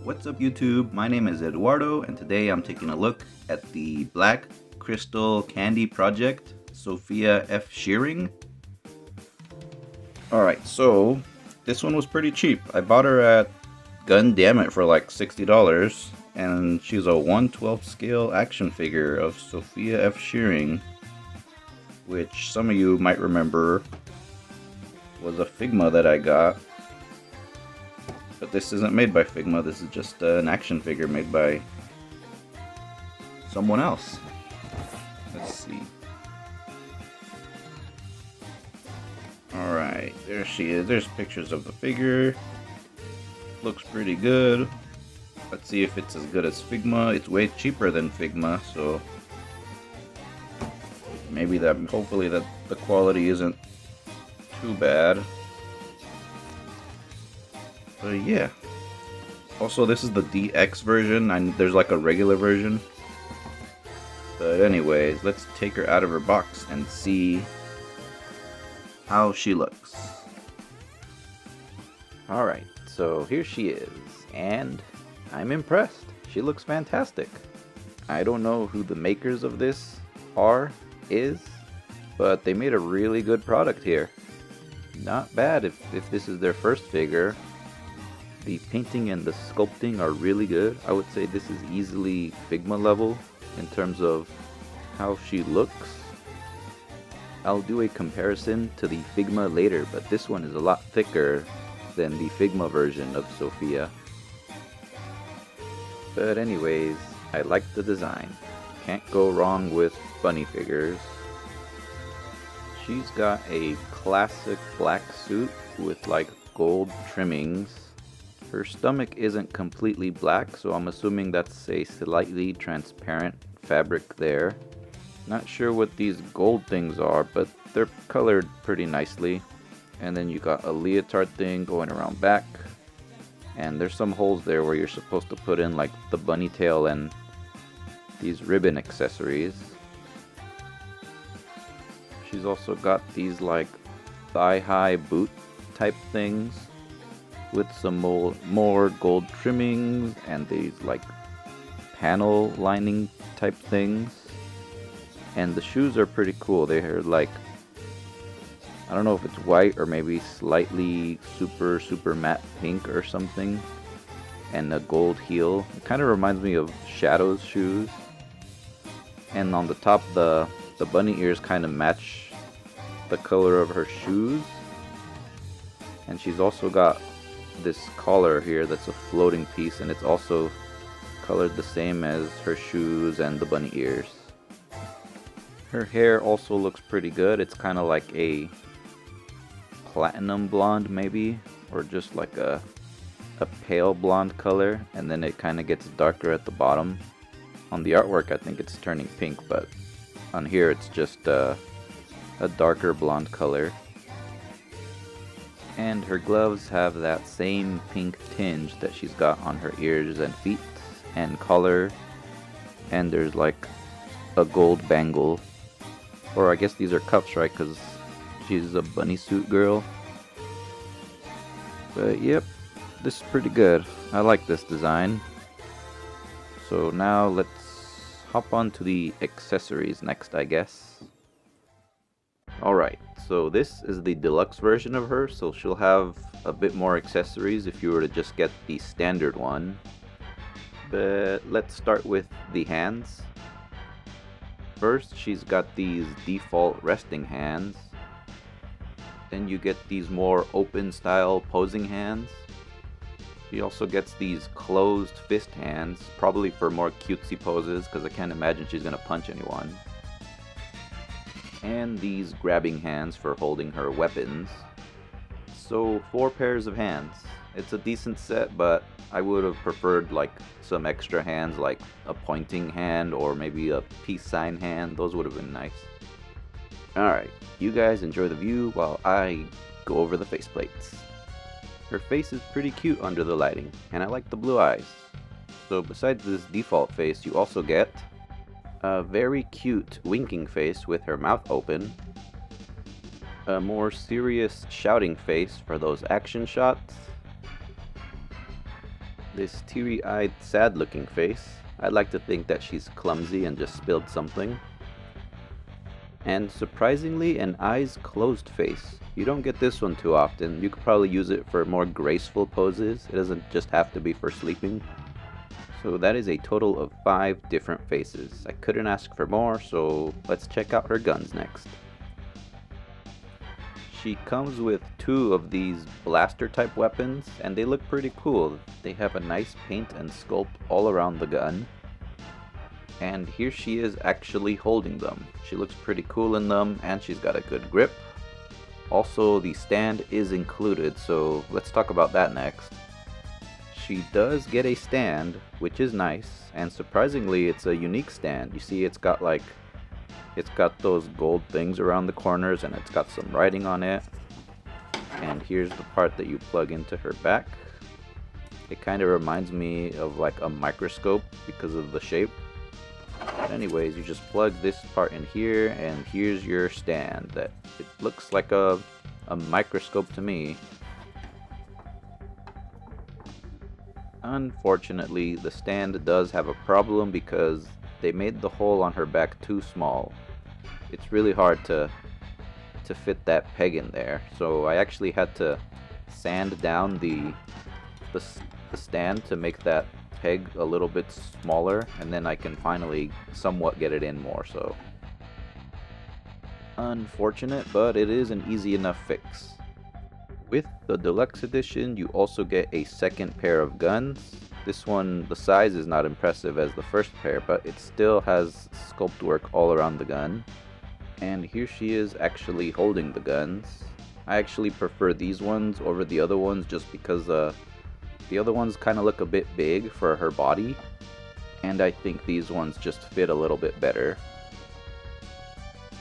What's up YouTube? My name is Eduardo and today I'm taking a look at the Black Crystal Candy Project Sophia F Shirring. Alright, so this one was pretty cheap. I bought her at Gun for like $60 and she's a 1/12 scale action figure of Sophia F Shirring, which some of you might remember was a Figma that I got. But this isn't made by Figma, this is just an action figure made by someone else. Let's see. Alright, there she is. There's pictures of the figure. Looks pretty good. Let's see if it's as good as Figma. It's way cheaper than Figma, so hopefully that the quality isn't too bad. But yeah. Also, this is the DX version, and there's like a regular version. But anyways, let's take her out of her box and see how she looks. Alright, so here she is, and I'm impressed. She looks fantastic. I don't know who the makers of this is, but they made a really good product here. Not bad if this is their first figure. The painting and the sculpting are really good. I would say this is easily Figma level in terms of how she looks. I'll do a comparison to the Figma later, but this one is a lot thicker than the Figma version of Sophia. But anyways, I like the design. Can't go wrong with bunny figures. She's got a classic black suit with like gold trimmings. Her stomach isn't completely black, so I'm assuming that's a slightly transparent fabric there. Not sure what these gold things are, but they're colored pretty nicely. And then you got a leotard thing going around back. And there's some holes there where you're supposed to put in like the bunny tail and these ribbon accessories. She's also got these like thigh-high boot type things with some more gold trimmings and these like panel lining type things. And the shoes are pretty cool. They're like, I don't know if it's white or maybe slightly super matte pink or something, and a gold heel. It kind of reminds me of Shadow's shoes. And on the top, the bunny ears kind of match the color of her shoes. And she's also got this collar here that's a floating piece, and it's also colored the same as her shoes and the bunny ears. Her hair also looks pretty good. It's kind of like a platinum blonde maybe, or just like a pale blonde color, and then it kind of gets darker at the bottom. On the artwork I think it's turning pink, but on here it's just a darker blonde color. And her gloves have that same pink tinge that she's got on her ears and feet and collar. And there's like a gold bangle. Or I guess these are cuffs, right? Because she's a bunny suit girl. But yep, this is pretty good. I like this design. So now let's hop on to the accessories next, I guess. Alright, so this is the deluxe version of her, so she'll have a bit more accessories if you were to just get the standard one. But let's start with the hands. First, she's got these default resting hands. Then you get these more open style posing hands. She also gets these closed fist hands, probably for more cutesy poses, because I can't imagine she's gonna punch anyone. And these grabbing hands for holding her weapons. So 4 pairs of hands. It's a decent set, but I would have preferred like some extra hands, like a pointing hand or maybe a peace sign hand. Those would have been nice. Alright, you guys enjoy the view while I go over the faceplates. Her face is pretty cute under the lighting, and I like the blue eyes. So besides this default face, you also get a very cute winking face with her mouth open, a more serious shouting face for those action shots, This teary-eyed, sad-looking face. I'd like to think that she's clumsy and just spilled something. And surprisingly, an eyes closed face. You don't get this one too often. You could probably use it for more graceful poses. It doesn't just have to be for sleeping. So that is a total of 5 different faces. I couldn't ask for more, so let's check out her guns next. She comes with 2 of these blaster type weapons, and they look pretty cool. They have a nice paint and sculpt all around the gun. And here she is actually holding them. She looks pretty cool in them, and she's got a good grip. Also, the stand is included, so let's talk about that next. She does get a stand, which is nice, and surprisingly it's a unique stand. You see it's got those gold things around the corners, and it's got some writing on it. And here's the part that you plug into her back. It kind of reminds me of like a microscope because of the shape. But anyways, you just plug this part in here, and here's your stand. It looks like a microscope to me. Unfortunately, the stand does have a problem because they made the hole on her back too small. It's really hard to fit that peg in there, so I actually had to sand down the stand to make that peg a little bit smaller, and then I can finally somewhat get it in more. So unfortunate, but it is an easy enough fix. With the deluxe edition, you also get a second pair of guns. This one, the size is not impressive as the first pair, but it still has sculpt work all around the gun. And here she is actually holding the guns. I actually prefer these ones over the other ones just because the other ones kind of look a bit big for her body, and I think these ones just fit a little bit better.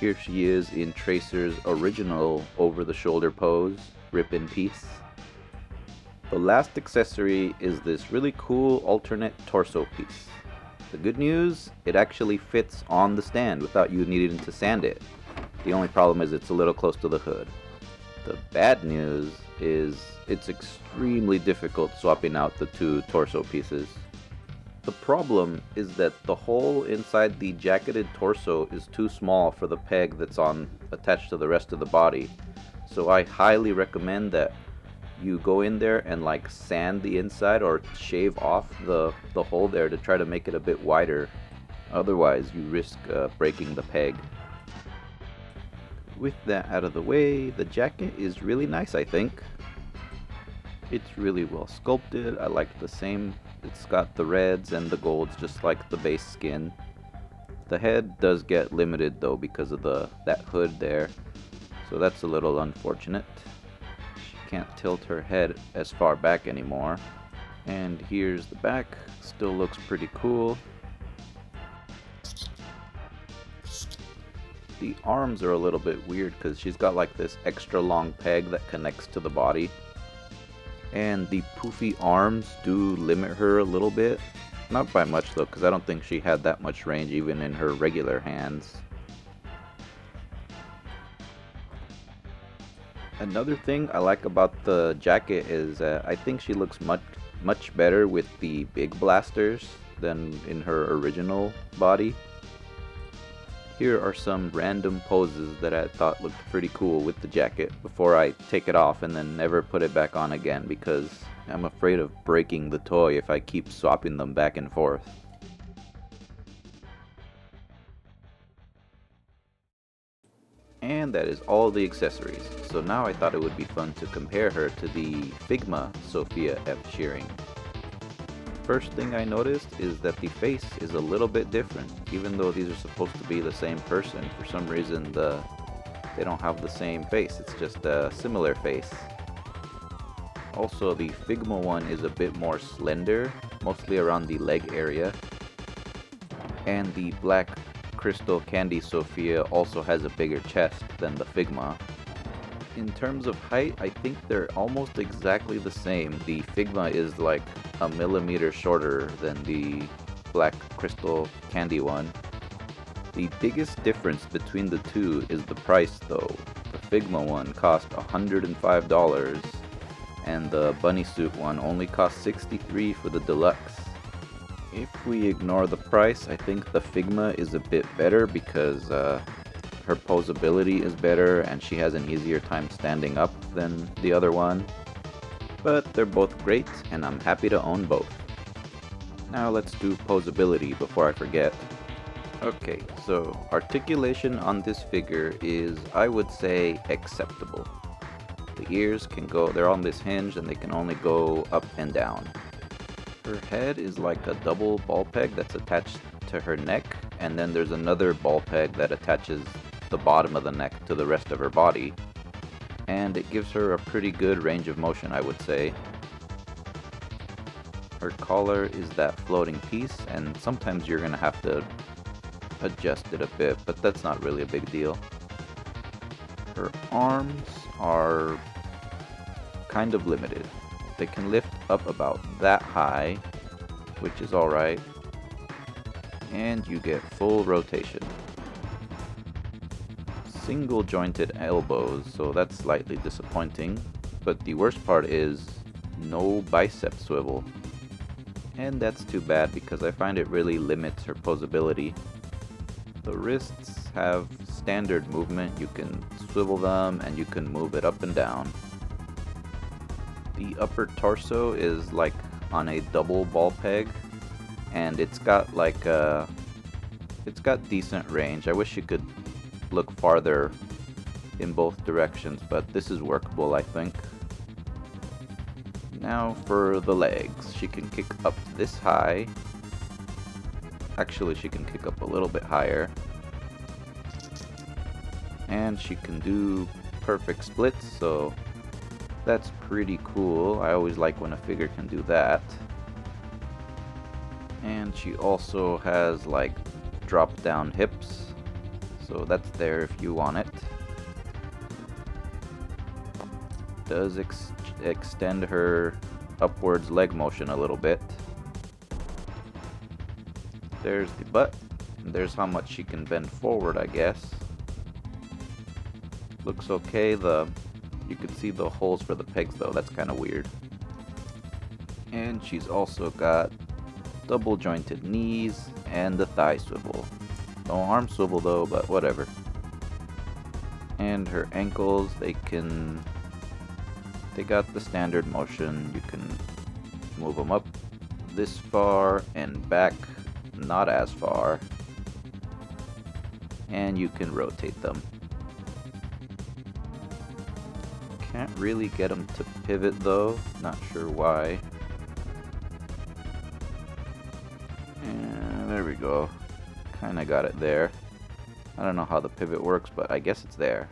Here she is in Tracer's original over-the-shoulder pose, rip in peace. The last accessory is this really cool alternate torso piece. The good news, it actually fits on the stand without you needing to sand it. The only problem is it's a little close to the hood. The bad news is it's extremely difficult swapping out the 2 torso pieces. The problem is that the hole inside the jacketed torso is too small for the peg that's attached to the rest of the body. So I highly recommend that you go in there and like sand the inside or shave off the hole there to try to make it a bit wider. Otherwise you risk breaking the peg. With that out of the way, the jacket is really nice, I think. It's really well sculpted. I like the same. It's got the reds and the golds just like the base skin. The head does get limited though because of that hood there. So that's a little unfortunate. She can't tilt her head as far back anymore. And here's the back. Still looks pretty cool. The arms are a little bit weird because she's got like this extra long peg that connects to the body. And the poofy arms do limit her a little bit. Not by much though, because I don't think she had that much range even in her regular hands. Another thing I like about the jacket is I think she looks much better with the big blasters than in her original body. Here are some random poses that I thought looked pretty cool with the jacket before I take it off and then never put it back on again because I'm afraid of breaking the toy if I keep swapping them back and forth. And that is all the accessories. So now I thought it would be fun to compare her to the Figma Sophia F Shirring. First thing I noticed is that the face is a little bit different. Even though these are supposed to be the same person, for some reason they don't have the same face. It's just a similar face. Also, the Figma one is a bit more slender, mostly around the leg area. And the black crystal candy Sophia also has a bigger chest than the Figma. In terms of height, I think they're almost exactly the same. The Figma is like a millimeter shorter than the black crystal candy one. The biggest difference between the two is the price though. The Figma one cost $105 and the bunny suit one only costs 63 for the deluxe. If we ignore the price, I think the Figma is a bit better because her poseability is better and she has an easier time standing up than the other one. But they're both great and I'm happy to own both. Now let's do poseability before I forget. Okay, so articulation on this figure is, I would say, acceptable. The ears can go, they're on this hinge and they can only go up and down. Her head is like a double ball peg that's attached to her neck, and then there's another ball peg that attaches the bottom of the neck to the rest of her body. And it gives her a pretty good range of motion, I would say. Her collar is that floating piece, and sometimes you're gonna have to adjust it a bit, but that's not really a big deal. Her arms are kind of limited. They can lift up about that high, which is alright, and you get full rotation. Single jointed elbows, so that's slightly disappointing, but the worst part is no bicep swivel. And that's too bad because I find it really limits her poseability. The wrists have standard movement, you can swivel them and you can move it up and down. The upper torso is like on a double ball peg, and it's got decent range. I wish you could look farther in both directions, but this is workable, I think. Now for the legs. She can kick up this high. Actually, she can kick up a little bit higher. And she can do perfect splits, so that's pretty cool. I always like when a figure can do that. And she also has like drop down hips, so that's there if you want it. Does extend her upwards leg motion a little bit. There's the butt, and there's how much she can bend forward, I guess. Looks okay. You can see the holes for the pegs though, that's kind of weird. And she's also got double jointed knees and the thigh swivel. No arm swivel though, but whatever. And her ankles, they got the standard motion. You can move them up this far and back not as far. And you can rotate them. Can't really get them to pivot though, not sure why. And there we go. Kinda got it there. I don't know how the pivot works, but I guess it's there.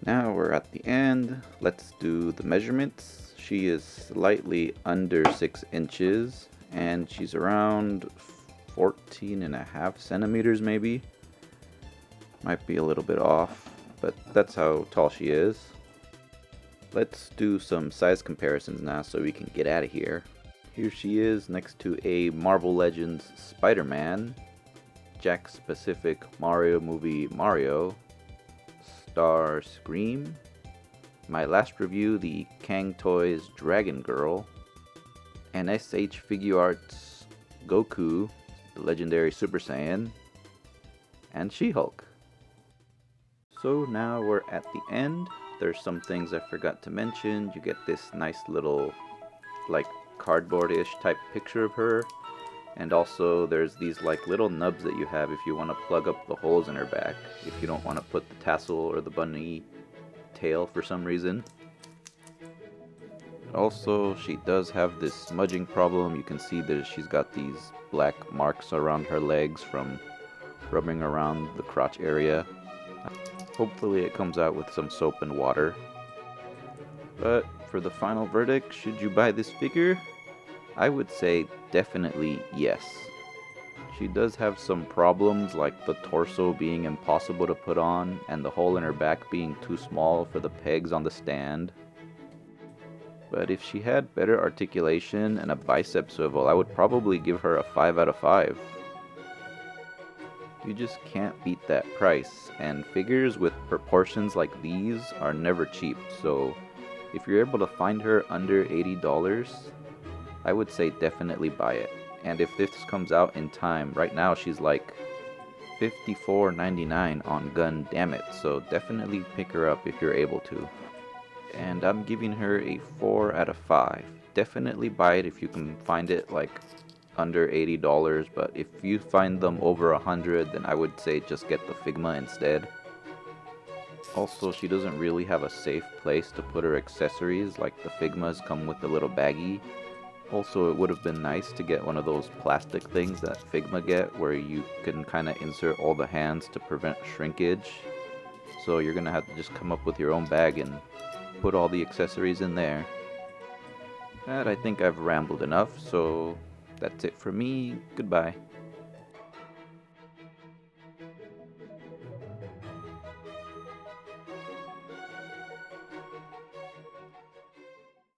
Now we're at the end. Let's do the measurements. She is slightly under 6 inches and she's around 14.5 centimeters maybe. Might be a little bit off, but that's how tall she is. Let's do some size comparisons now so we can get out of here. Here she is next to a Marvel Legends Spider-Man, Jakks Pacific Mario movie Mario, Star Scream, my last review, the Kang Toys Dragon Girl, and SH Figuarts Goku, the legendary Super Saiyan, and She-Hulk. So now we're at the end. There's some things I forgot to mention. You get this nice little like cardboard-ish type picture of her, and also there's these like little nubs that you have if you want to plug up the holes in her back, if you don't want to put the tassel or the bunny tail for some reason. Also, she does have this smudging problem. You can see that she's got these black marks around her legs from rubbing around the crotch area. Hopefully it comes out with some soap and water. But for the final verdict, should you buy this figure? I would say definitely yes. She does have some problems, like the torso being impossible to put on and the hole in her back being too small for the pegs on the stand. But if she had better articulation and a bicep swivel, I would probably give her a 5 out of 5. You just can't beat that price, and figures with proportions like these are never cheap, so if you're able to find her under $80, I would say definitely buy it. And if this comes out in time, right now she's like $54.99 on Gun, so definitely pick her up if you're able to. And I'm giving her a 4 out of 5. Definitely buy it if you can find it like under $80, but if you find them over 100, then I would say just get the Figma instead. Also, she doesn't really have a safe place to put her accessories, like the Figmas come with a little baggie. Also, it would have been nice to get one of those plastic things that Figma get, where you can kind of insert all the hands to prevent shrinkage. So you're gonna have to just come up with your own bag and put all the accessories in there. And I think I've rambled enough, so that's it for me. Goodbye.